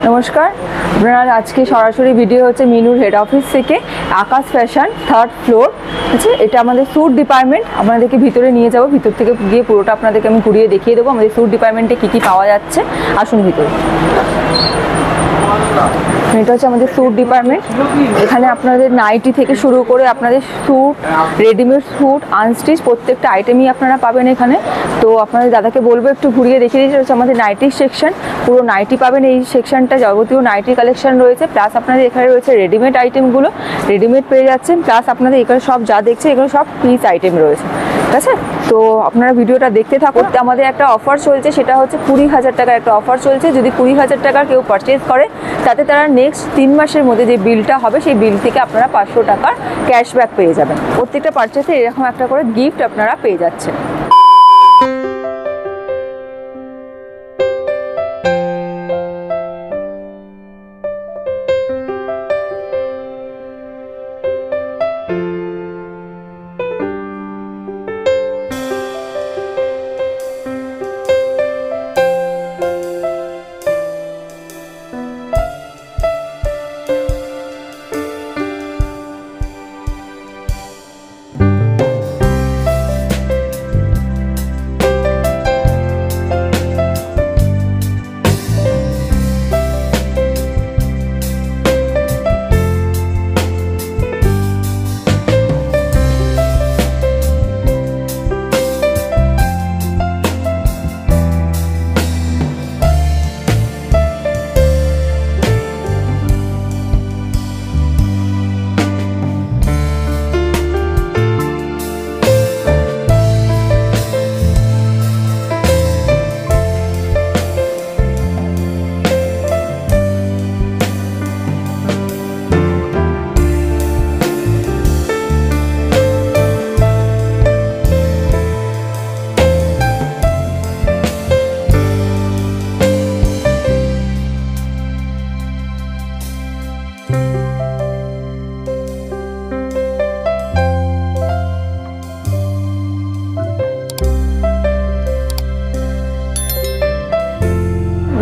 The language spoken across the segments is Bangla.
নমস্কার, আপনার আজকে সরাসরি ভিডিও হচ্ছে মিনুর হেড অফিস থেকে আকাশ ফ্যাশন 3rd ফ্লোর। আচ্ছা, এটা আমাদের স্যুট ডিপার্টমেন্ট। আপনাদেরকে ভিতরে নিয়ে যাব, ভিতর থেকে গিয়ে পুরোটা আপনাদেরকে আমি ঘুরিয়ে দেখিয়ে দেবো আমাদের স্যুট ডিপার্টমেন্টে কী কী পাওয়া যাচ্ছে। আসুন ভিতরে। এটা হচ্ছে আমাদের স্যুট ডিপার্টমেন্ট। এখানে আপনাদের নাইটি থেকে শুরু করে আপনাদের স্যুট, রেডিমেড স্যুট, আনস্টিচ প্রত্যেকটা আইটেমই আপনারা পাবেন এখানে। তো আপনাদের দাদাকে বলবো একটু ঘুরিয়ে দেখিয়ে দিয়েছে। হচ্ছে আমাদের নাইটি সেকশন, পুরো নাইটি পাবেন এই সেকশনটা। যাবতীয় নাইটি কালেকশন রয়েছে, প্লাস আপনাদের এখানে রয়েছে রেডিমেড আইটেমগুলো, রেডিমেড পেয়ে যাচ্ছেন। প্লাস আপনাদের এখানে সব যা দেখছে এগুলো সব পিস আইটেম রয়েছে, ঠিক আছে? তো আপনারা ভিডিওটা দেখতে থাকুন। আমাদের একটা অফার চলছে, সেটা হচ্ছে 20,000 টাকার একটা অফার চলছে। যদি 20,000 টাকার কেউ পারচেজ করে, তাতে তারা নেক্সট 3 মাসের মধ্যে যে বিলটা হবে সেই বিল থেকে আপনারা 500 টাকার ক্যাশব্যাক পেয়ে যাবেন। প্রত্যেকটা পারচেজে এরকম একটা করে গিফট আপনারা পেয়ে যাচ্ছেন।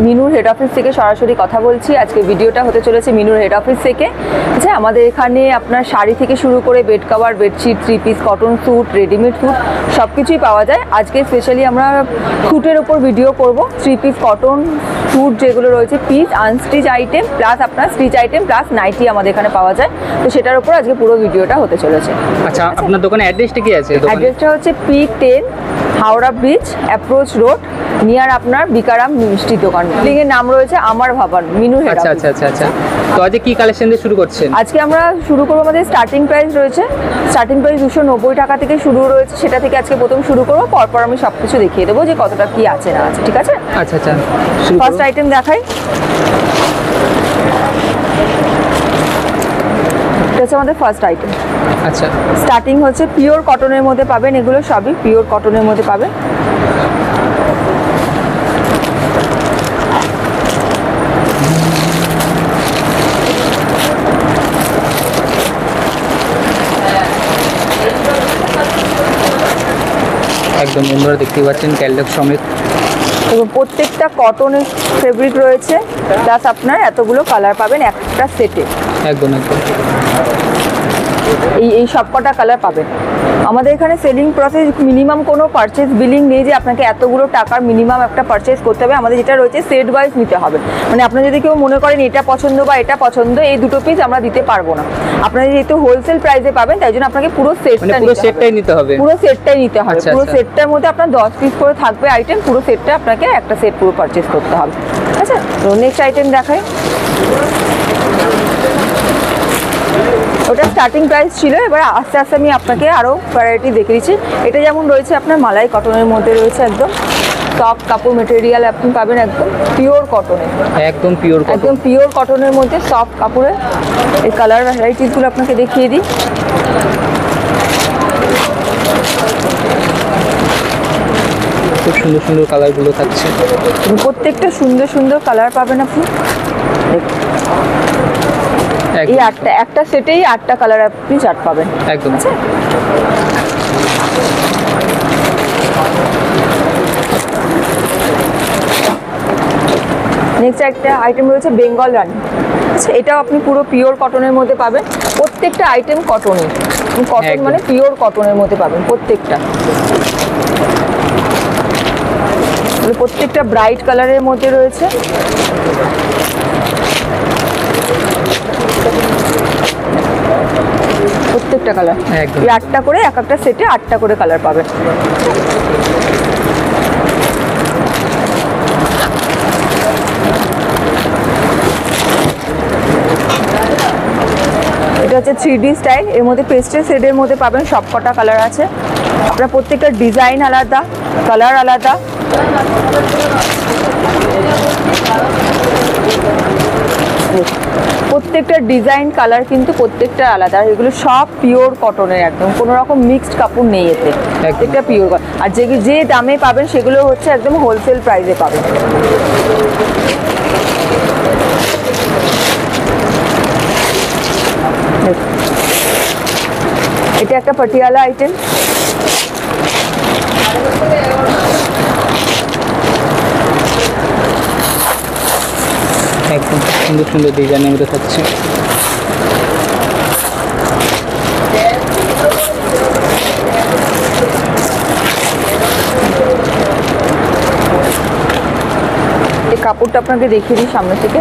মিনুর হেড অফিস থেকে সরাসরি কথা বলছি। আজকে ভিডিওটা হতে চলেছে মিনুর হেড অফিস থেকে। আচ্ছা, আমাদের এখানে আপনার শাড়ি থেকে শুরু করে bed cover, bedsheet, 3 piece, cotton suit, readymade suit সব কিছুই পাওয়া যায়। আজকে স্পেশালি আমরা স্যুটের ওপর ভিডিও করব। 3 পিস কটন স্যুট যেগুলো রয়েছে, পিস, আনস্টিচ আইটেম, প্লাস আপনার স্টিচ আইটেম, প্লাস নাইটি আমাদের এখানে পাওয়া যায়। তো সেটার উপর আজকে পুরো ভিডিওটা হতে চলেছে। আচ্ছা, আপনার দোকানে অ্যাড্রেসটা কি আছে? অ্যাড্রেসটা হচ্ছে P10 Howrah bridge approach road, near আপনার বিকারাম মিষ্টি দোকান। বিল্ডিংয়ের নাম রয়েছে আমার ভবন, মিনু হেড অফিস। আচ্ছা আচ্ছা আচ্ছা। তো আজকে কি কালেকশন দিয়ে শুরু করছেন? আজকে আমরা শুরু করবো, আমাদের স্টার্টিং প্রাইস রয়েছে, স্টার্টিং প্রাইস 290 টাকা থেকে শুরু রয়েছে। সেটা থেকে আজকে প্রথম শুরু করবো, পরপর আমি সব কিছু দেখিয়ে দেবো যে কতটা কি আছে না আছে, ঠিক আছে? আচ্ছা আচ্ছা, ফার্স্ট আইটেম দেখাই। এটা হচ্ছে আমাদের ফার্স্ট আইটেম। আচ্ছা, স্টার্টিং হচ্ছে পিওর কটনের মধ্যে পাবেন, এগুলো সবই পিওর কটনের মধ্যে পাবেন। একদম বন্ধুরা দেখতে পাচ্ছেন ক্যাটালগ সমেত, এবং প্রত্যেকটা কটনের ফেব্রিক রয়েছে, প্লাস আপনার এতগুলো কালার পাবেন একটা সেটে। একদম একদম এই সব কটা কালার পাবেন। আমাদের এখানে সেলিং প্রসেস মিনিমাম কোনো পারচেজ বিলিং নেই যে আপনাকে এতগুলো টাকার মিনিমাম একটা পারচেজ করতে হবে। আমাদের যেটা রয়েছে সেট ওয়াইজ নিতে হবে। মানে আপনার যদি কেউ মনে করেন এটা পছন্দ বা এটা পছন্দ, এই দুটো পিস আমরা দিতে পারবো না। আপনারা যেহেতু হোলসেল প্রাইসে পাবেন, তাই জন্য আপনাকে পুরো সেটটাই নিতে হবে। পুরো সেটটাই নিতে হবে। পুরো সেটটার মধ্যে আপনার 10 পিস করে থাকবে আইটেম। পুরো সেটটা আপনাকে একটা সেট পুরো পারচেজ করতে হবে, ঠিক আছে? তো নেক্সট আইটেম দেখাই। ওটা স্টার্টিং প্রাইস ছিল, এবার আস্তে আস্তে আমি আপনাকে আরও ভ্যারাইটি দেখে দিচ্ছি। এটা যেমন রয়েছে আপনার মালাই কটনের মধ্যে রয়েছে, একদম সফট কাপড় মেটেরিয়াল আপনি পাবেন, একদম পিওর কটনের, একদম পিওর কটন, একদম পিওর কটনের মধ্যে সফট কাপড়ের। এই কালার ভ্যারাইটিসগুলো আপনাকে দেখিয়ে দিই। খুব সুন্দর সুন্দর কালারগুলো থাকছে, প্রত্যেকটা সুন্দর সুন্দর কালার পাবেন আপনি। এই একটা সেটেই 8টা কালার আপনি চার্ট পাবেন, একদম। নেক্সট একটা আইটেম রয়েছে বেঙ্গল রানী। আচ্ছা, এটাও আপনি পুরো পিওর কটনের মধ্যে পাবেন। প্রত্যেকটা আইটেম কটনের, কটন একদম। মানে পিওর কটনের মধ্যে পাবেন প্রত্যেকটা। প্রত্যেকটা ব্রাইট কালারের মধ্যে রয়েছে। প্রত্যেকটা কালার একদম। এই 8টা করে, এক একটা সেটে 8টা করে কালার পাবেন। এটা হচ্ছে 3D স্টাইল, এর মধ্যে পেস্টেল শেডের মধ্যে পাবেন, সব কটা কালার আছে। আপনার প্রত্যেকটা ডিজাইন আলাদা, কালার আলাদা। প্রত্যেকটা ডিজাইন কালার কিন্তু প্রত্যেকটা আলাদা। আর এগুলো সব পিওর কটনের, একদম কোনো রকম মিক্সড কাপড় নেই এতে, প্রত্যেকটা পিওর। আর যে দামে পাবেন সেগুলো হচ্ছে একদম হোলসেল প্রাইসে পাবেন। এটা একটা পাটিয়ালা আইটেম। একদম সুন্দর সুন্দর ডিজাইনের মধ্যে থাকছে। এই কাপড়টা আপনাকে দেখিয়ে দিই সামনে থেকে,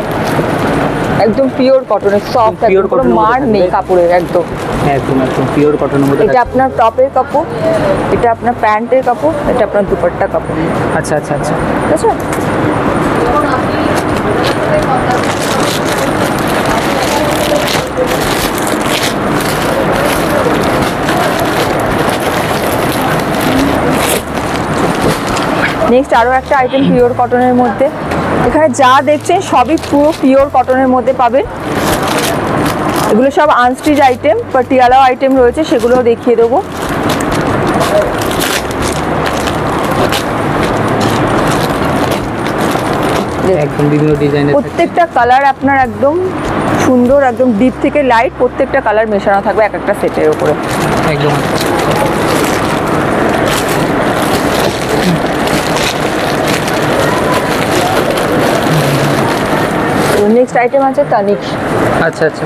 একদম পিওর কটনের, সফট, Pure কোনো cotton এর মার মধ্যে নেই থাকবে। কাপড়ের একদম। একদম একদম পিওর কটনের মধ্যে এটা থাকছে। আপনার টপের কাপড়, এটা আপনার প্যান্টের কাপড়, এটা আপনার দুপাট্টা কাপড়। আচ্ছা আচ্ছা আচ্ছা। ঠিক আছে। নেক্সট আরও একটা আইটেম পিওর কটনের মধ্যে। এখানে যা দেখছেন সবই পুরো পিওর কটনের মধ্যে পাবেন। এগুলো সব আনস্টিচ আইটেম, পাটিয়ালাও আইটেম রয়েছে, সেগুলোও দেখিয়ে দেবো। একদম বিভিন্ন ডিজাইনের থাকছে। প্রত্যেকটা কালার আপনার একদম সুন্দর, একদম ডিপ থেকে লাইট, প্রত্যেকটা কালার মেশানো থাকবে এক একটা সেটের উপরে। একদম। নেক্সট আইটেম আছে তানিক। আচ্ছা আচ্ছা।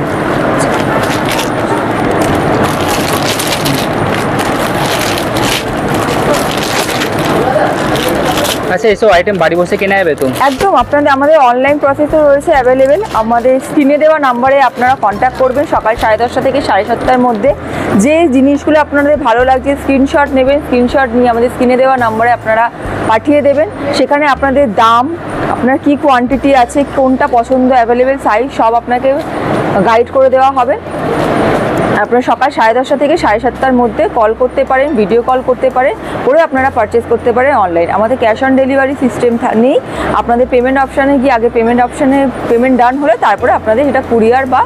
আচ্ছা, এসব আইটেম বাড়ি বসে কেনা যাবে তো? একদম, আপনাদের আমাদের অনলাইন প্রসেসও রয়েছে অ্যাভেলেবেল। আমাদের স্ক্রিনে দেওয়া নাম্বারে আপনারা কন্ট্যাক্ট করবেন সকাল 10:30 থেকে 7:30 মধ্যে। যে জিনিসগুলো আপনাদের ভালো লাগছে স্ক্রিনশট নেবেন, স্ক্রিনশট নিয়ে আমাদের স্ক্রিনে দেওয়া নাম্বারে আপনারা পাঠিয়ে দেবেন। সেখানে আপনাদের দাম, আপনার কি কোয়ান্টিটি আছে, কোনটা পছন্দ, অ্যাভেলেবেল সাইজ সব আপনাকে গাইড করে দেওয়া হবে। আপনারা সকাল 10:30 থেকে 7:30 মধ্যে কল করতে পারেন, ভিডিও কল করতে পারেন, করে আপনারা পারচেস করতে পারেন অনলাইন। আমাদের ক্যাশ অন ডেলিভারি সিস্টেম নেই। আপনাদের পেমেন্ট অপশানে গিয়ে আগে পেমেন্ট অপশানে পেমেন্ট ডান হলে তারপরে আপনাদের সেটা কুরিয়ার বা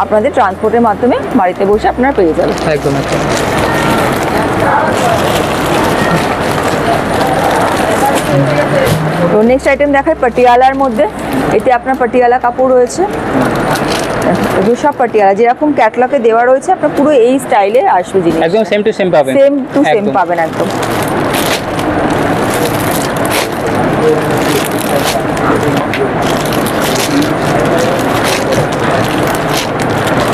আপনাদের ট্রান্সপোর্টের মাধ্যমে বাড়িতে বসে আপনারা পেয়ে যাবেন। একদম একদম। তো নেক্সট আইটেম দেখায় পাটিয়ালার মধ্যে। এতে আপনার পাটিয়ালা কাপড় রয়েছে, এগুলো সব পাটিয়ালা যেরকম ক্যাটলগে দেওয়া রয়েছে, আপনার পুরো এই স্টাইলে আসবে জিনিস, একদম সেম টু সেম পাবেন। সেম টু সেম একদম। পাবেন একদম।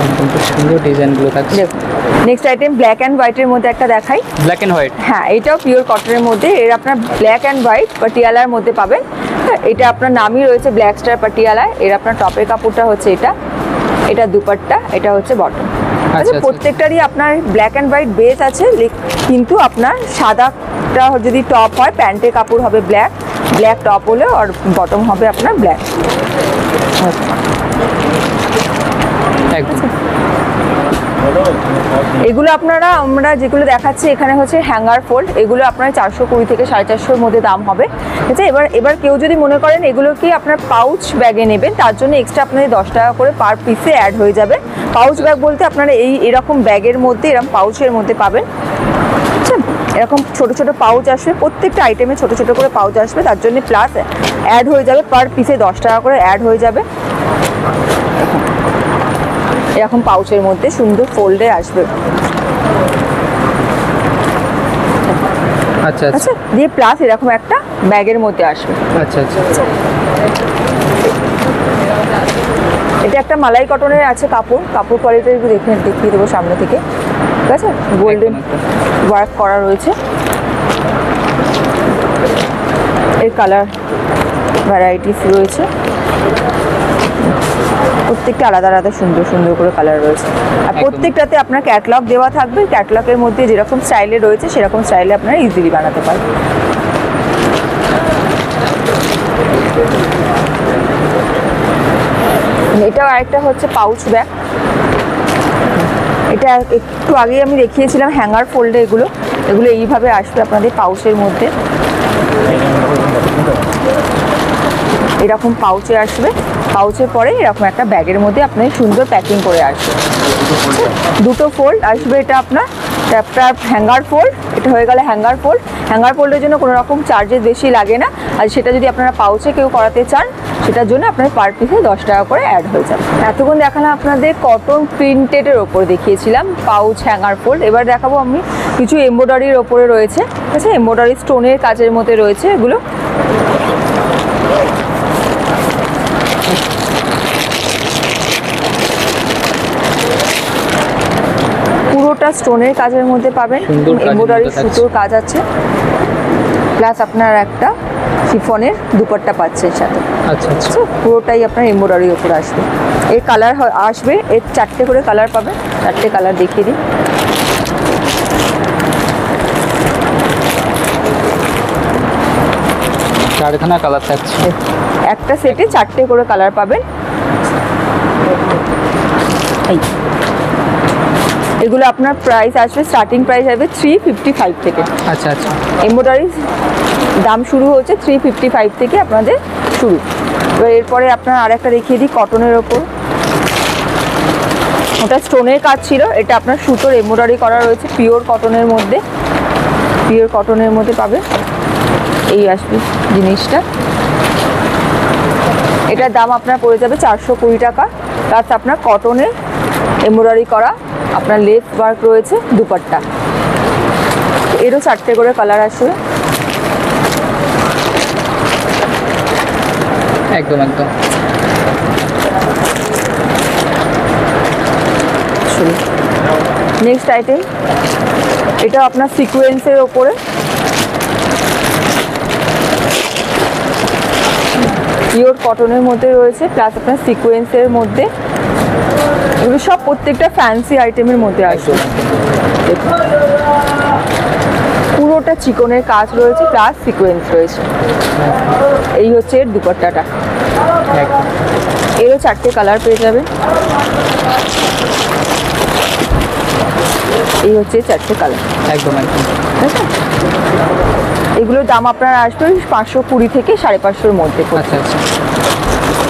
একদম খুব সুন্দর ডিজাইনগুলো থাকছে। দেখুন নেক্সট আইটেম ব্ল্যাক অ্যান্ড হোয়াইটের মধ্যে একটা দেখাই। Black and white. হ্যাঁ, এটাও পিওর কটনের মধ্যে, এর আপনার ব্ল্যাক অ্যান্ড হোয়াইট পাটিয়ালার মধ্যে পাবেন। হ্যাঁ, এটা আপনার নামই রয়েছে ব্ল্যাক স্টার পাটিয়ালায়। এর আপনার টপের কাপড়টা হচ্ছে এটা, এটা দুপাট্টা, এটা হচ্ছে বটম। আচ্ছা, প্রত্যেকটারই আপনার ব্ল্যাক অ্যান্ড হোয়াইট বেস আছে, কিন্তু আপনার সাদাটা যদি টপ হয়, প্যান্টের কাপড় হবে ব্ল্যাক, ব্ল্যাক টপ হলে আর বটম হবে আপনার ব্ল্যাক। একদম। এগুলো আপনারা আমরা যেগুলো দেখাচ্ছি এখানে হচ্ছে হ্যাঙ্গার ফোল্ড, এগুলো আপনার 420 থেকে 450 মধ্যে দাম হবে। ঠিক আছে। এবার কেউ যদি মনে করেন এগুলো কি আপনার পাউচ ব্যাগে নেবেন, তার জন্য এক্সট্রা আপনাদের 10 টাকা করে পার পিসে অ্যাড হয়ে যাবে। পাউচ ব্যাগ বলতে আপনারা এরকম ব্যাগের মধ্যে, এরকম পাউচের মধ্যে পাবেন। আচ্ছা, এরকম ছোট ছোট পাউচ আসবে, প্রত্যেকটা আইটেমে ছোট ছোট করে পাউচ আসবে, তার জন্য প্লাস অ্যাড হয়ে যাবে, পার পিসে 10 টাকা করে অ্যাড হয়ে যাবে। এরকম পাউচের মধ্যে সুন্দর ফোল্ডে আসবে। আচ্ছা আচ্ছা আচ্ছা, দিয়ে প্লাস এরকম একটা ব্যাগের মধ্যে আসবে। আচ্ছা আচ্ছা। এটা একটা মালাই কটনের আছে কাপড় কোয়ালিটি দেখিয়ে দেবো সামনে থেকে, ঠিক আছে। গোল্ডেন ওয়ার্ক করা রয়েছে, এর কালার ভ্যারাইটিস রয়েছে, প্রত্যেকটা আলাদা আলাদা সুন্দর সুন্দর করে কালার রয়েছে। আর প্রত্যেকটাতে আপনার ক্যাটলগ দেওয়া থাকবে, ক্যাটলগের মধ্যে যেরকম স্টাইলে রয়েছে সেরকম স্টাইলে আপনারা ইজিলি বানাতে পারবেন। এটাও আরেকটা হচ্ছে পাউচ ব্যাগ, এটা একটু আগেই আমি দেখিয়েছিলাম হ্যাঙ্গার ফোল্ডে, এগুলো এইভাবে আসবে আপনাদের পাউচের মধ্যে, এরকম পাউচে আসবে, পাউচের পরে এরকম একটা ব্যাগের মধ্যে আপনি সুন্দর প্যাকিং করে আসবে। দুটো ফোল্ড আসবে, এটা আপনার হ্যাঙ্গার ফোল্ড, এটা হয়ে গেলে হ্যাঙ্গার ফোল্ডের জন্য কোনো রকম চার্জেস বেশি লাগে না। আর সেটা যদি আপনারা পাউচে কেউ করাতে চান সেটার জন্য আপনার পার পিসে 10 টাকা করে অ্যাড হয়ে যাবে। এতক্ষণ দেখালাম আপনাদের কটন প্রিন্টেডের ওপর দেখিয়েছিলাম পাউচ হ্যাঙ্গার ফোল্ড, এবার দেখাবো আমি কিছু এমব্রয়ডারির ওপরে রয়েছে, ঠিক আছে। এমব্রয়ডারি স্টোনের কাজের মধ্যে রয়েছে এগুলো, পুরোটা স্টোনের কাজের মধ্যে পাবেন, এমব্রয়ডারি সুতোর কাজ আছে, প্লাস আপনার একটা শিফনের দুপাট্টা পাচ্ছেন সাথে। আচ্ছা আচ্ছা, পুরোটাই আপনার এমব্রয়ডারির ওপর আসবে। এর কালার আসবে, এর 4টে করে কালার পাবেন, 4টে কালার দেখিয়ে দিই। চারখানা কালার থাকছে, একটা সেটে 4টে করে কালার পাবেন। এগুলো আপনার প্রাইস আসবে, স্টার্টিং প্রাইস আসবে 355 থেকে। আচ্ছা আচ্ছা, এমব্রয়ডারি দাম শুরু হচ্ছে 355 থেকে আপনাদের শুরু। এবার এরপরে আপনার আরেকটা দেখিয়ে দিই কটনের ওপর, ওটা স্টোনের কাজ ছিল, এটা আপনার সুতোর এমব্রয়ডারি করা রয়েছে, পিওর কটনের মধ্যে পাবে, এই আসবে জিনিসটা। এটার দাম আপনার পড়ে যাবে 420 টাকা, প্লাস আপনার কটনের এমব্রয়ডারি করা আপনার লেস ওয়ার্ক রয়েছে দুপাট্টা, এরও 4টে করে কালার আসবে। একদম একদম। নেক্সট আইটেম, এটা আপনার সিকোয়েন্সের ওপরে, পিওর কটনের মধ্যে রয়েছে, প্লাস আপনার সিকোয়েন্সের মধ্যে, এগুলো সব প্রত্যেকটা ফ্যান্সি আইটেমের মধ্যে আসবে। পুরোটা চিকনের কাজ রয়েছে, প্লাস সিকোয়েন্স রয়েছে। এই হচ্ছে এর দুপাট্টাটা, এরও 4টে কালার পেয়ে যাবে, এই হচ্ছে 4টে কালার, একদম একদম। ঠিক আছে। এগুলোর দাম আপনার আসবে 520 থেকে 550-এর মধ্যে। আচ্ছা আচ্ছা,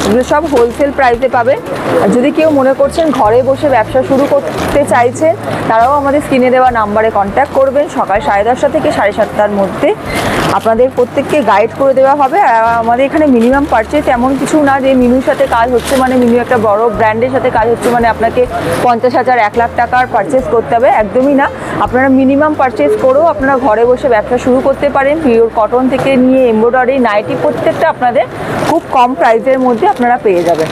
এগুলো সব হোলসেল প্রাইসে পাবেন। আর যদি কেউ মনে করছেন ঘরে বসে ব্যবসা শুরু করতে চাইছেন, তারাও আমাদের স্ক্রিনে দেওয়া নাম্বারে কন্ট্যাক্ট করবেন। সকাল 10:30 থেকে 7:30-র মধ্যে আপনাদের প্রত্যেককে গাইড করে দেওয়া হবে। আর আমাদের এখানে মিনিমাম পারচেজ এমন কিছু না যে মিনুর সাথে কাজ হচ্ছে মানে মিনু একটা বড় ব্র্যান্ডের সাথে কাজ হচ্ছে মানে আপনাকে 50,000 1 লাখ টাকার পারচেজ করতে হবে, একদমই না। আপনারা মিনিমাম পারচেজ করেও আপনারা ঘরে বসে ব্যবসা শুরু করতে পারেন। পিওর কটন থেকে নিয়ে এমব্রয়ডারি, নাইটি, প্রত্যেকটা আপনাদের খুব কম প্রাইসের মধ্যে আপনারা পেয়ে যাবেন।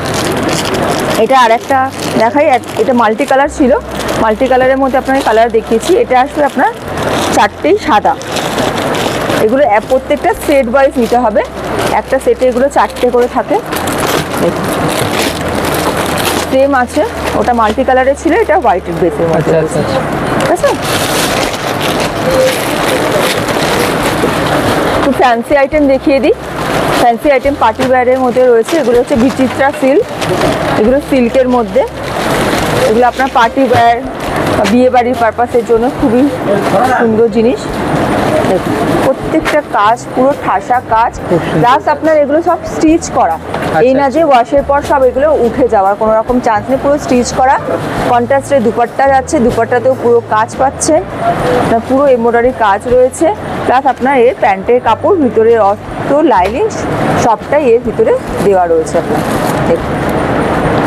এটা আরেকটা দেখাই, এটা মাল্টি কালার ছিল, মাল্টি কালারের মধ্যে আপনাকে কালার দেখিয়েছি। এটা আসলে আপনার 4টেই সাদা, এগুলো প্রত্যেকটা সেট ওয়াইজ নিতে হবে, একটা সেটে এগুলো 4টে করে থাকে। সেম আছে, ওটা মাল্টি কালারের ছিল, এটা হোয়াইটের বেসের মধ্যে। আচ্ছা আচ্ছা, ঠিক আছে। একটু ফ্যান্সি আইটেম দেখিয়ে দিই। ফ্যান্সি আইটেম পার্টি ওয়্যারের মধ্যে রয়েছে, এগুলো হচ্ছে বিচিত্রা সিল্ক, এগুলো সিল্কের মধ্যে, এগুলো আপনার পার্টি ওয়্যার বা বিয়ে বাড়ির পারপাসের জন্য খুবই সুন্দর জিনিস। দেখুন প্রত্যেকটা কাজ পুরো ঠাসা কাজ, প্লাস আপনার এগুলো সব স্টিচ করা, এই না যে ওয়াশের পর সব এগুলো উঠে যাওয়ার কোনো রকম চান্স নেই, পুরো স্টিচ করা। কন্ট্রাস্টের দুপাট্টা যাচ্ছে, দুপাট্টাতেও পুরো কাজ পাচ্ছেন, পুরো এমব্রয়ডারি কাজ রয়েছে, প্লাস আপনার এর প্যান্টের কাপড় ভিতরে অস্ত্র লাইনিং সবটাই এর ভিতরে দেওয়া রয়েছে আপনার। দেখুন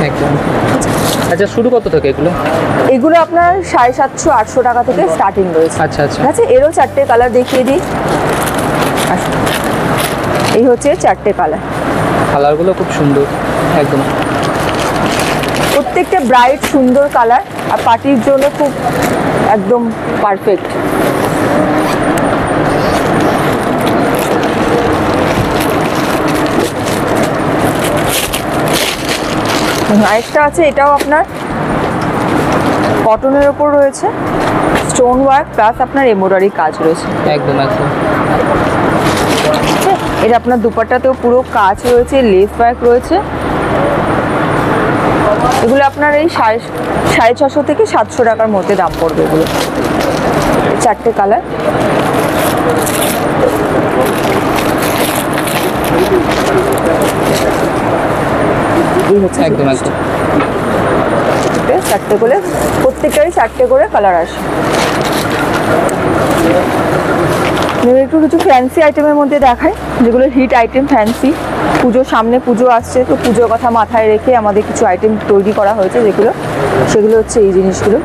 একদম। আচ্ছা, শুরু কত থেকে এগুলো? এগুলো আপনার 750-800 টাকা থেকে স্টার্টিং রয়েছে। আচ্ছা আচ্ছা, ঠিক আছে। এরও 4টে কালার দেখিয়ে দিই। এই হচ্ছে 4টে কালার। কালারগুলো খুব সুন্দর একদম। প্রত্যেকটা ব্রাইট সুন্দর কালার, আর পার্টির জন্য খুব একদম পারফেক্ট। আরেকটা আছে, এটাও আপনার কটনের ওপর রয়েছে, স্টোন ওয়ার্ক প্লাস আপনার এমব্রয়ডারি কাজ রয়েছে। একদম একদম। এটা আপনার দুপাট্টাতেও পুরো কাজ রয়েছে, লেস ওয়ার্ক রয়েছে। এগুলো আপনার এই 650 থেকে 700 টাকার মধ্যে দাম পড়বে এগুলো। 4টে কালার। এই হচ্ছে একদম একদম। 4টে করে, প্রত্যেকটারই 4টে করে কালার আসে। একটু কিছু ফ্যান্সি আইটেমের মধ্যে দেখাই, যেগুলো হিট আইটেম ফ্যান্সি। সামনে পুজো আসছে, তো পুজোর কথা মাথায় রেখে আমাদের কিছু আইটেম তৈরি করা হয়েছে, সেগুলো হচ্ছে এই জিনিসগুলো।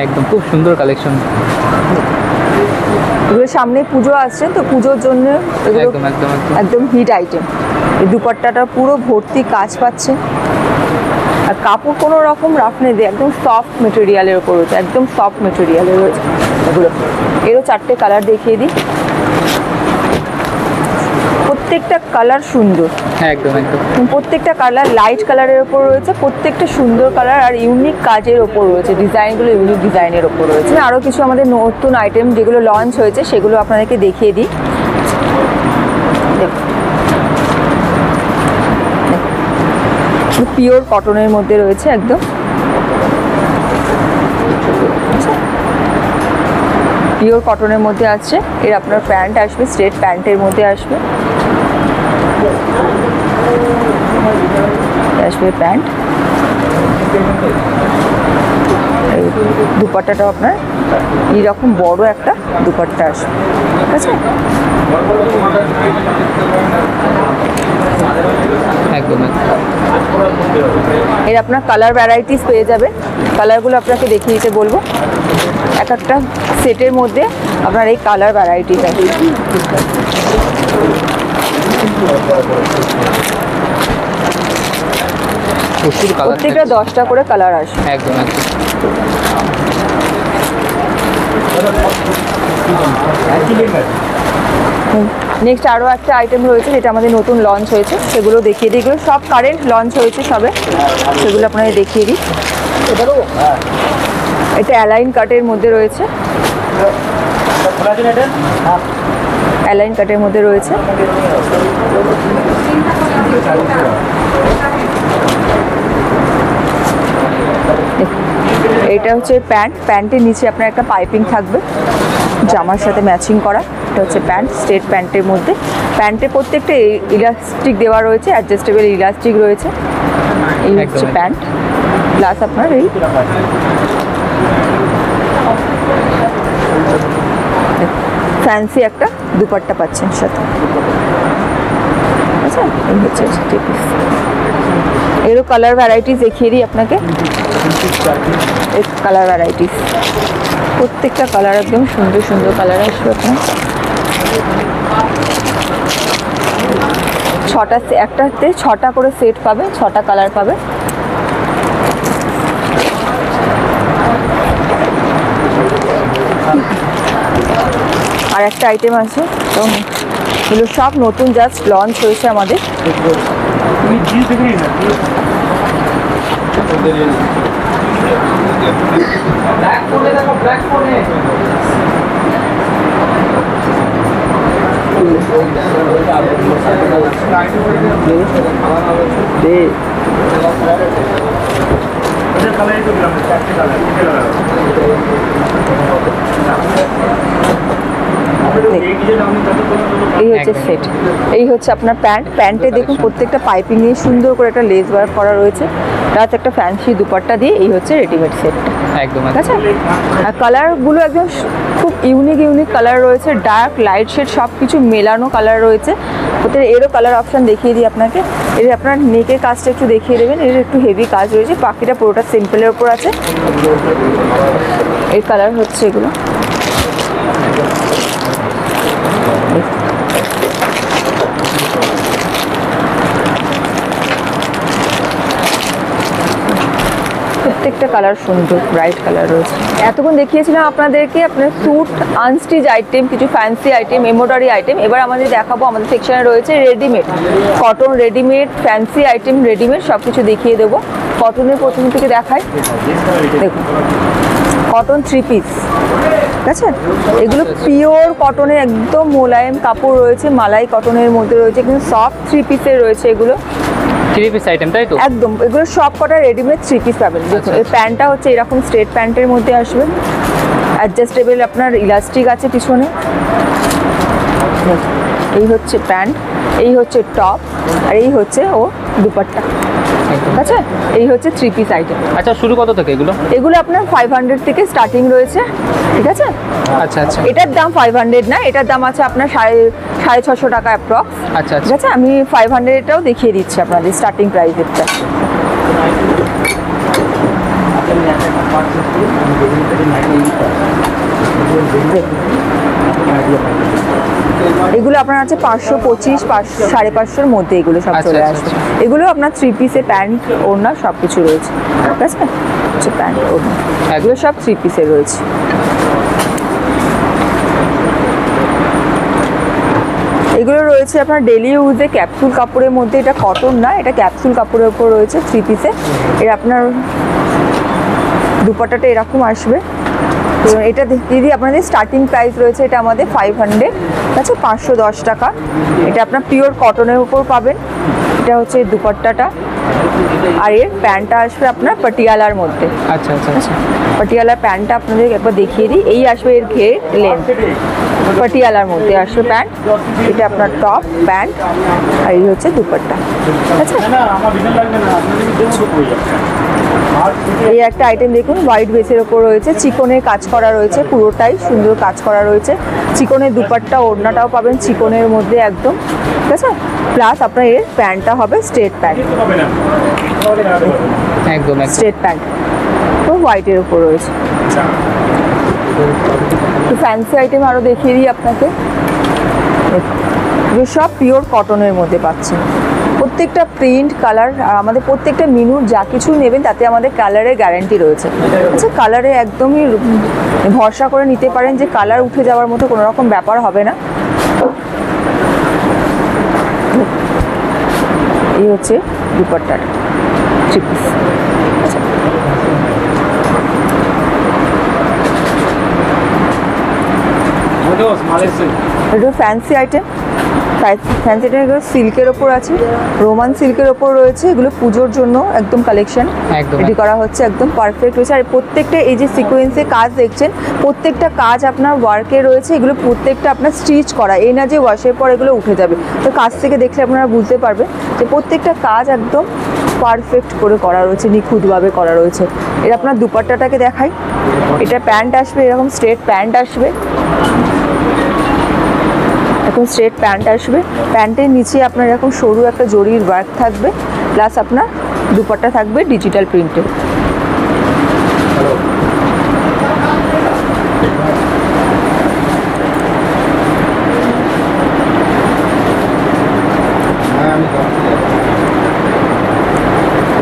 একদম খুব সুন্দর কালেকশন। এগুলো সামনে পুজো আসছে, তো পুজোর জন্য এগুলো একদম একদম একদম। একদম হিট আইটেম। এই দুপাট্টাটা পুরো ভর্তি কাজ পাচ্ছে, আর কাপড় কোনো রকম রাফ নেই, একদম সফট মেটেরিয়ালের ওপর রয়েছে, একদম সফট মেটেরিয়ালের রয়েছে এগুলো। এরও 4টে কালার দেখিয়ে দিই। প্রত্যেকটা কালার সুন্দর, একদম একদম। প্রত্যেকটা কালার লাইট কালারের ওপর রয়েছে, প্রত্যেকটা সুন্দর কালার আর ইউনিক কাজের ওপর রয়েছে, ডিজাইনগুলো ইউনিক ডিজাইনের ওপর রয়েছে। আরও কিছু আমাদের নতুন আইটেম যেগুলো লঞ্চ হয়েছে সেগুলো আপনাদেরকে দেখিয়ে দিই। পিওর কটনের মধ্যে রয়েছে একদম। পিওর কটনের মধ্যে আছে। এর আপনার প্যান্ট আসবে, স্ট্রেট প্যান্টের মধ্যে আসবে, প্যান্ট। দুপাট্টাটাও আপনার এইরকম বড় একটা দুপাট্টা আসবে, ঠিক আছে। একদম এর আপনার কালার ভ্যারাইটিস পেয়ে যাবে। কালারগুলো আপনাকে দেখিয়ে দিতে বলবো। এক একটা সেটের মধ্যে আপনার এই কালার ভ্যারাইটিস আছে। প্রত্যেকটা 10টা করে কালার আসে। একদম একদম। নেক্সট আরও একটা আইটেম রয়েছে যেটা আমাদের নতুন লঞ্চ হয়েছে, সেগুলো দেখিয়ে দিই। এগুলো সব কারেন্ট লঞ্চ হয়েছে সবে, সেগুলো আপনাদের দেখিয়ে দিই। এটা অ্যালাইন কাটের মধ্যে রয়েছে, অ্যালাইন কাটের মধ্যে রয়েছে। এটা হচ্ছে প্যান্ট, প্যান্টের নিচে আপনার একটা পাইপিং থাকবে জামার সাথে ম্যাচিং করা। এটা হচ্ছে প্যান্ট, স্ট্রেট প্যান্টের মধ্যে। প্যান্টে প্রত্যেকটা ইলাস্টিক দেওয়া রয়েছে, অ্যাডজাস্টেবল ইলাস্টিক রয়েছে। এই হচ্ছে প্যান্ট, প্লাস আপনার এই ফ্যান্সি একটা দুপাট্টা পাচ্ছেন সাথে। আচ্ছা, এই হচ্ছে এরও কালার ভ্যারাইটিস দেখিয়ে দিই আপনাকে। এই কালার ভ্যারাইটিস, প্রত্যেকটা কালার একদম সুন্দর সুন্দর কালার আসবে আপনার। 6টাতে 6টা করে সেট পাবে, 6টা কালার পাবে। আর একটা আইটেম আছে, তো এগুলো সব নতুন জাস্ট লঞ্চ হয়েছে আমাদের। এই হচ্ছে সেট, এই হচ্ছে আপনার প্যান্ট। প্যান্টে দেখুন প্রত্যেকটা পাইপিং নিয়ে সুন্দর করে একটা লেস ওয়ার্ক করা রয়েছে, প্লাস একটা ফ্যান্সি দুপাট্টা দিয়ে। এই হচ্ছে রেডিমেড সেটটা, একদম। ঠিক আছে। আর কালারগুলো একদম খুব ইউনিক ইউনিক কালার রয়েছে, ডার্ক লাইট শেড সব কিছু মেলানো কালার রয়েছে। ওদের এরও কালার অপশান দেখিয়ে দিই আপনাকে। এর আপনার নেকের কাজটা একটু দেখিয়ে দেবেন, এর একটু হেভি কাজ রয়েছে, বাকিটা পুরোটা সিম্পলের ওপর আছে। এর কালার হচ্ছে এগুলো। প্রত্যেকটা কালার সুন্দর, ব্রাইট কালার রয়েছে। এতক্ষণ দেখিয়েছিলাম আপনাদেরকে আপনার স্যুট, আনস্টিচ আইটেম, কিছু ফ্যান্সি আইটেম, এমব্রয়ডারি আইটেম। এবার আমাদের দেখাবো, আমাদের সেকশনে রয়েছে readymade, cotton readymade, fancy item readymade, সব কিছু দেখিয়ে দেবো। কটনের প্রথম থেকে দেখাই, দেখুন কটন 3 পিস, ঠিক আছে? এগুলো পিওর কটনের একদম মোলায়েম কাপড় রয়েছে, মালাই কটনের মধ্যে রয়েছে, কিন্তু সফট 3 পিসের রয়েছে এগুলো। 3 পিস আইটেম তাই তো? একদম, এগুলো সব কটা রেডিমেড 3 পিস পাবেন। দেখুন এই প্যান্টটা হচ্ছে এরকম স্ট্রেট প্যান্টের মধ্যে আসবে, অ্যাডজাস্টেবল, আপনার ইলাস্টিক আছে পিছনে। এই হচ্ছে প্যান্ট, এই হচ্ছে টপ, আর এই হচ্ছে ও দুপাট্টা, ঠিক আছে? এই হচ্ছে 3 পিস আইটেম। আচ্ছা, শুরু কত থেকে এগুলো? এগুলো আপনার 500 থেকে স্টার্টিং রয়েছে, ঠিক আছে? আচ্ছা আচ্ছা এটার দাম 500 না, এটার দাম আছে আপনার 650 টাকা অ্যাপ্রক্স। আচ্ছা ঠিক আছে, আমি 500-টাও দেখিয়ে দিচ্ছি আপনাদের স্টার্টিং প্রাইসেরটা। এগুলো আপনার আছে 525, 550-550-র মধ্যে এগুলো সব আচ্ছা, চলে আচ্ছা, আসবে। এগুলো আপনার 3 পিসে প্যান্ট, ওড়না সব কিছু রয়েছে, ঠিক আছে? হচ্ছে প্যান্ট, ওড়না, এগুলো সব 3 পিসে রয়েছে। এগুলো রয়েছে আপনার ডেলি ইউজে ক্যাপসুল কাপড়ের মধ্যে, এটা কটন না, এটা ক্যাপসুল কাপড়ের উপর রয়েছে 3 পিসে। এর আপনার দুপাট্টাটা এরকম আসবে। তো এটা দিদি আপনাদের স্টার্টিং প্রাইস রয়েছে, এটা আমাদের 500, ঠিক আছে? 510 টাকা। এটা আপনার পিওর কটনের উপর পাবেন। এটা হচ্ছে দুপাট্টাটা, আর এর প্যান্টটা আসবে আপনার পাটিয়ালার মধ্যে। আচ্ছা আচ্ছা আচ্ছা পাটিয়ালার প্যান্টটা আপনাদের একবার দেখিয়ে দিই। এই আসবে এর ঘের লেন্থ, পাটিয়ালার মধ্যে আসবে প্যান্ট। এটা আপনার টপ, প্যান্ট, আর এই হচ্ছে দুপাট্টা, ঠিক আছে? এই একটা আইটেম দেখুন, হোয়াইট বেসের ওপর রয়েছে, চিকনের কাজ করা রয়েছে, পুরোটাই সুন্দর কাজ করা রয়েছে। চিকনের দুপাট্টা, ওড়নাটাও পাবেন চিকনের মধ্যে একদম, ঠিক আছে? প্লাস আপনার এর প্যান্টটা হবে স্ট্রেট প্যান্ট, একদম স্ট্রেট প্যান্ট, তো হোয়াইটের ওপর রয়েছে। তো ফ্যান্সি আইটেম আরও দেখিয়ে দিই আপনাকে। এগুলো সব পিওর কটনের মধ্যে পাচ্ছেন। প্রত্যেকটা প্রিন্ট, কালার, আমাদের প্রত্যেকটা মিনুর যা কিছু নেবেন তাতে আমাদের কালারের গ্যারান্টি রয়েছে। আচ্ছা, কালারে একদমই ভরসা করে নিতে পারেন যে কালার উঠে যাওয়ার মতো কোনো রকম ব্যাপার হবে না। এই হচ্ছে দুপাট্টাটা, 3 পিস। এটা ফ্যান্সি আইটেম, ফ্যান্সি আইটেম এগুলো সিল্কের ওপর আছে, রোমান সিল্কের ওপর রয়েছে। এগুলো পুজোর জন্য একদম কালেকশন একদম রেডি করা হচ্ছে, একদম পারফেক্ট হয়েছে। আর প্রত্যেকটা এই যে সিকোয়েন্সে কাজ দেখছেন, প্রত্যেকটা কাজ আপনার ওয়ার্কে রয়েছে। এগুলো প্রত্যেকটা আপনার স্টিচ করা, এই না যে ওয়াশের পর এগুলো উঠে যাবে। তো কাজ থেকে দেখলে আপনারা বুঝতে পারবেন যে প্রত্যেকটা কাজ একদম পারফেক্ট করে করা রয়েছে, নিখুঁতভাবে করা রয়েছে। এর আপনার দুপাট্টাটাকে দেখাই, এটা প্যান্ট আসবে, এরকম স্ট্রেট প্যান্ট আসবে, এখন স্ট্রেট প্যান্ট আসবে। প্যান্টের নিচে আপনার এরকম সরু একটা জরির ওয়ার্ক থাকবে, প্লাস আপনার দুপাট্টা থাকবে ডিজিটাল প্রিন্টে।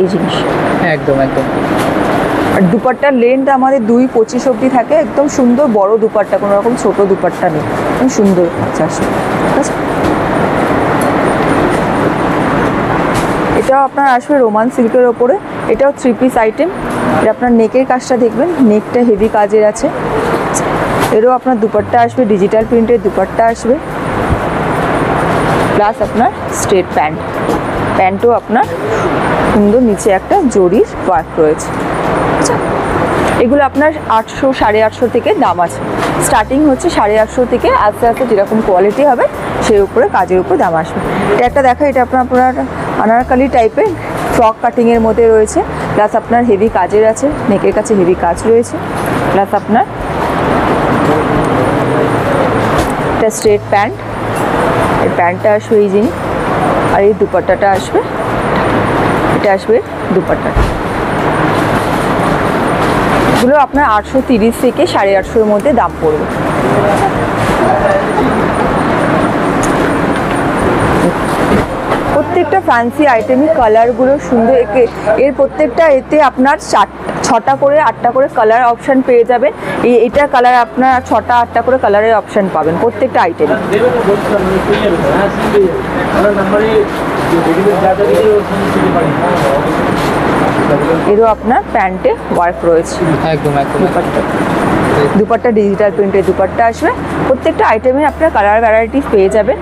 এই জিনিস একদম একদম। আর দুপাট্টার লেন্থ আমাদের 2.25 অবধি থাকে, একদম সুন্দর বড় দুপাট্টা, কোনো রকম ছোট দুপাট্টা নেই, একদম সুন্দর কাজ আসবে, ঠিক আছে? এটাও আপনার আসবে রোমান সিল্কের ওপরে, এটাও 3 পিস আইটেম। এটা আপনার নেকের কাজটা দেখবেন, নেকটা হেভি কাজের আছে। এরও আপনার দুপাট্টা আসবে, ডিজিটাল প্রিন্টের দুপাট্টা আসবে, প্লাস আপনার স্ট্রেট প্যান্ট, প্যান্টও আপনার সুন্দর নিচে একটা জরির ওয়ার্ক রয়েছে। আচ্ছা, এগুলো আপনার 800, 850 থেকে দাম আছে, স্টার্টিং হচ্ছে 850 থেকে, আস্তে আস্তে যেরকম কোয়ালিটি হবে সেই উপরে কাজের উপর দাম আসবে। এটা একটা দেখা, এটা আপনার আনারকালি টাইপের ফ্রক কাটিংয়ের মধ্যে রয়েছে, প্লাস আপনার হেভি কাজের আছে, নেকের কাছে হেভি কাজ রয়েছে, প্লাস আপনার এটা স্ট্রেট প্যান্ট, এই প্যান্টটা আসবে এই জিনিস, আর এই দুপাট্টাটা আসবে, এটা আসবে দুপাট্টাটা। এগুলো আপনার 830 থেকে 850-এর মধ্যে দাম পড়বে। প্রত্যেকটা ফ্যান্সি আইটেমই কালারগুলো সুন্দর, এর প্রত্যেকটা এতে আপনার 6টা করে 8টা করে কালার অপশান পেয়ে যাবেন। এটা কালার আপনার 6টা 8টা করে কালারের অপশান পাবেন প্রত্যেকটা আইটেমে। এরও আপনার প্যান্টে ওয়ার্ক রয়েছে, একদম একদম। দুপাট্টা ডিজিটাল প্রিন্টের দুপাট্টা আসবে। প্রত্যেকটা আইটেমে আপনার কালার ভ্যারাইটিস পেয়ে যাবেন।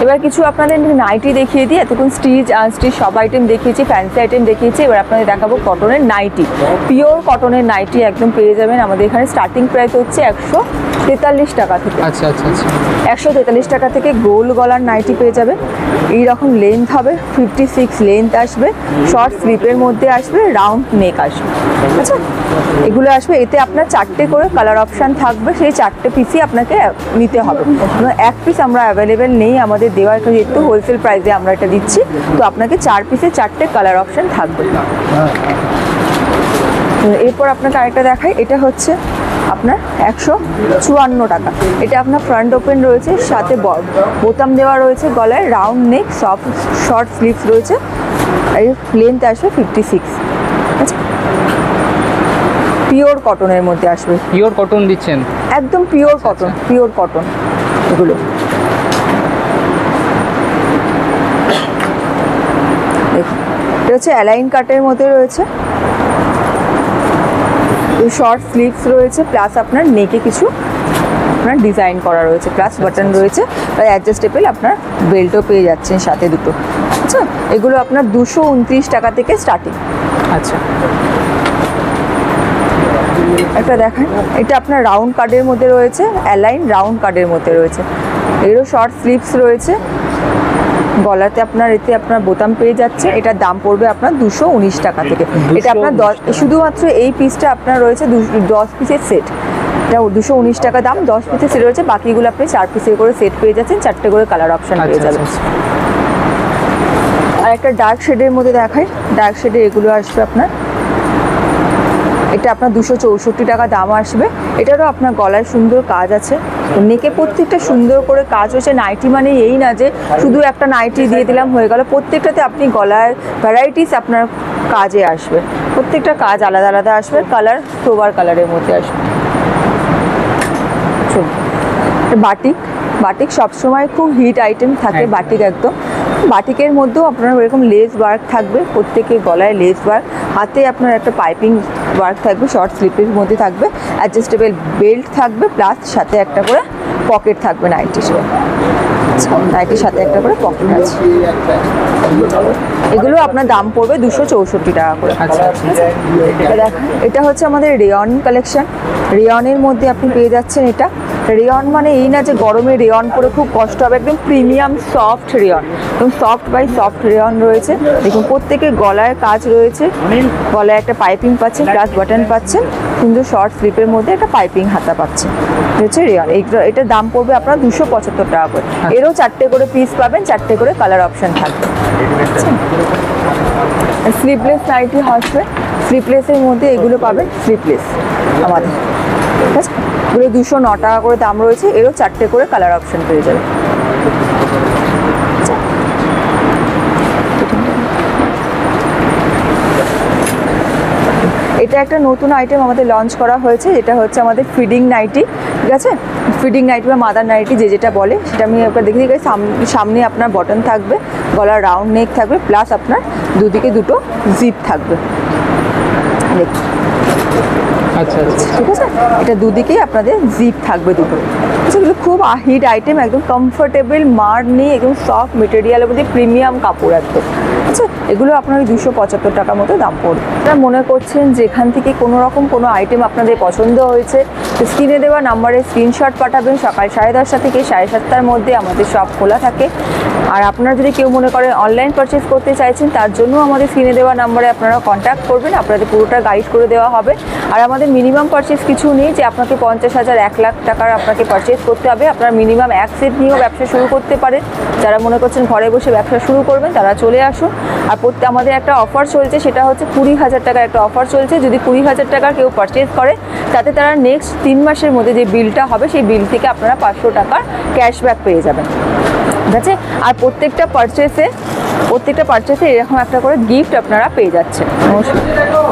এবার কিছু আপনাদের নাইটি দেখিয়ে দিই। এতক্ষণ স্টিচ আনস্টিচ সব আইটেম দেখিয়েছি, ফ্যান্সি আইটেম দেখিয়েছি। এবার আপনাদের দেখাবো কটনের নাইটি, পিওর কটনের নাইটি একদম পেয়ে যাবেন। আমাদের এখানে স্টার্টিং প্রাইস হচ্ছে 143 টাকা থেকে। আচ্ছা আচ্ছা আচ্ছা। 143 টাকা থেকে গোল গলার নাইটি পেয়ে যাবে। এইরকম লেন্থ হবে 56 লেন্থ আসবে, শর্ট স্লিপের মধ্যে আসবে, রাউন্ড নেক আসবে। আচ্ছা, এগুলো আসবে। এতে আপনার 4টে করে কালার অপশান থাকবে, সেই 4টে পিসই আপনাকে নিতে হবে। এক পিস আমরা অ্যাভেলেবেল নেই আমাদের দেওয়ার, যেহেতু হোলসেল প্রাইসে আমরা এটা দিচ্ছি, তো আপনাকে 4 পিসে 4টে কালার অপশান থাকবে। এরপর আপনাকে আরেকটা দেখাই। এটা হচ্ছে আপনার 154 টাকা। এটা আপনার ফ্রন্ট ওপেন রয়েছে, সাথে বোতাম দেওয়া রয়েছে গলায়, round neck, soft short sleeves রয়েছে, এই লেন্থ আসবে 56। আচ্ছা, পিওর কটনের মধ্যে আসবে। পিওর কটন দিচ্ছেন? একদম পিওর কটন, পিওর কটন এগুলো। দেখুন, এটা হচ্ছে অ্যালাইন কাটের মধ্যে রয়েছে, শর্ট স্লিভস রয়েছে, প্লাস আপনার নেকে কিছু আপনার ডিজাইন করা রয়েছে, প্লাস বাটন রয়েছে, আর অ্যাডজাস্টেবল আপনার বেল্টও পেয়ে যাচ্ছেন সাথে দুটো। আচ্ছা, এগুলো আপনার 229 টাকা থেকে স্টার্টিং। আচ্ছা, একটা দেখান। এটা আপনার রাউন্ড কার্ডের মধ্যে রয়েছে, অ্যালাইন রাউন্ড কার্ডের মধ্যে রয়েছে। এরও শর্ট স্লিভস রয়েছে, গলাতে আপনার এতে আপনার বোতাম পেয়ে যাচ্ছে। এটার দাম পড়বে আপনার 219 টাকা থেকে। এটা আপনার শুধুমাত্র এই পিসটা আপনার রয়েছে 10 পিসের সেট। এটা 219 টাকা দাম, 10 পিসের সেট রয়েছে। বাকিগুলো আপনি 4 পিসের করে সেট পেয়ে যাচ্ছেন, 4টে করে কালার অপশান পেয়ে যাবেন। আর একটা ডার্ক শেডের মধ্যে দেখাই। ডার্ক শেডে এগুলো আসবে আপনার, এটা আপনার 264 টাকা দাম আসবে। এটারও আপনার গলায় সুন্দর কাজ আছে, নেকে প্রত্যেকটা সুন্দর করে কাজ হয়েছে। নাইটি মানে এই না যে শুধু একটা নাইটি দিয়ে দিলাম হয়ে গেল, প্রত্যেকটাতে আপনি গলার ভ্যারাইটিস আপনার কাজে আসবে, প্রত্যেকটা কাজ আলাদা আলাদা আসবে। কালার সোবার কালারের মধ্যে আসবে। বাটিক, বাটিক সবসময় খুব হিট আইটেম থাকে বাটিক একদম। বাটিকের মধ্যেও আপনার এরকম লেস ওয়ার্ক থাকবে, প্রত্যেকের গলায় লেস ওয়ার্ক, হাতে আপনার একটা পাইপিং ওয়ার্ক থাকবে, শর্ট স্লিপের মধ্যে থাকবে, অ্যাডজাস্টেবল বেল্ট থাকবে, প্লাস সাথে একটা করে পকেট থাকবে নাইটির সাথে। নাইটির সাথে একটা করে পকেট আছে। এগুলো আপনার দাম পড়বে 264 টাকা করে। এটা হচ্ছে আমাদের রেয়ন কালেকশন। রেয়নের মধ্যে আপনি পেয়ে যাচ্ছেন এটা। রেয়ন মানে এই না যে গরমে রেয়ন পরে খুব কষ্ট হবে, একদম প্রিমিয়াম সফট রেয়ন, এবং সফট বাই সফট রেয়ন রয়েছে। দেখুন, প্রত্যেকের গলায় কাজ রয়েছে, গলায় একটা পাইপিং পাচ্ছেন, প্লাস বাটন পাচ্ছেন, সুন্দর শর্ট স্লিপের মধ্যে একটা পাইপিং হাতা পাচ্ছেন। হচ্ছে রেয়ন। এটার দাম পড়বে আপনার 275 টাকা করে। এরও 4টে করে পিস পাবেন, 4টে করে কালার অপশান থাকবে। স্লিভলেস নাইটি আসবে, স্লিভলেসের মধ্যে এগুলো পাবেন, স্লিভলেস আমাদের, ঠিক আছে। এগুলো 209 টাকা করে দাম রয়েছে। এরও 4টে করে কালার অপশান পেয়ে যাবে। এটা একটা নতুন আইটেম আমাদের লঞ্চ করা হয়েছে, এটা হচ্ছে আমাদের ফিডিং নাইটি, ঠিক আছে। ফিডিং নাইটি বা মাদার নাইটি যে যেটা বলে, সেটা আমি আপনার দেখে দিই। সামনে আপনার বটন থাকবে, গলার রাউন্ড নেক থাকবে, প্লাস আপনার দুদিকে দুটো জিপ থাকবে। দেখুন, আচ্ছা আচ্ছা, ঠিক আছে। এটা দুদিকেই আপনাদের জিপ থাকবে দুটো। সেগুলো খুব হিট আইটেম, একদম কমফোর্টেবল, মার নেই, একদম সফট মেটেরিয়ালের মধ্যে প্রিমিয়াম কাপড় একদম। আচ্ছা, এগুলো আপনার 275 টাকা মতো দাম পড়বে। আপনারা মনে করছেন যে এখান থেকে কোনো রকম কোনো আইটেম আপনাদের পছন্দ হয়েছে, স্ক্রিনে দেওয়া নাম্বারে স্ক্রিনশট পাঠাবেন। সকাল 10:30 থেকে 7:30 মধ্যে আমাদের শপ খোলা থাকে। আর আপনারা যদি কেউ মনে করেন অনলাইন পারচেস করতে চাইছেন, তার জন্য আমাদের স্ক্রিনে দেওয়া নাম্বারে আপনারা কন্ট্যাক্ট করবেন, আপনাদের পুরোটা গাইড করে দেওয়া হবে। আর আমাদের মিনিমাম পারচেস কিছু নেই যে আপনাকে 50,000 1 লাখ টাকার আপনাকে পারচেস করতে হবে। আপনারা মিনিমাম 1 সেট নিয়েও ব্যবসা শুরু করতে পারেন। যারা মনে করছেন ঘরে বসে ব্যবসা শুরু করবেন, তারা চলে আসুন। আর আমাদের একটা অফার চলছে, সেটা হচ্ছে 20,000 টাকার একটা অফার চলছে। যদি 20,000 টাকার কেউ পারচেস করে, তাতে তারা নেক্সট 3 মাসের মধ্যে যে বিলটা হবে, সেই বিল থেকে আপনারা 500 টাকার ক্যাশব্যাক পেয়ে যাবেন। আছে। আর প্রত্যেকটা পারচেসে এরকম একটা করে গিফট আপনারা পেয়ে যাচ্ছেন। নমস্কার।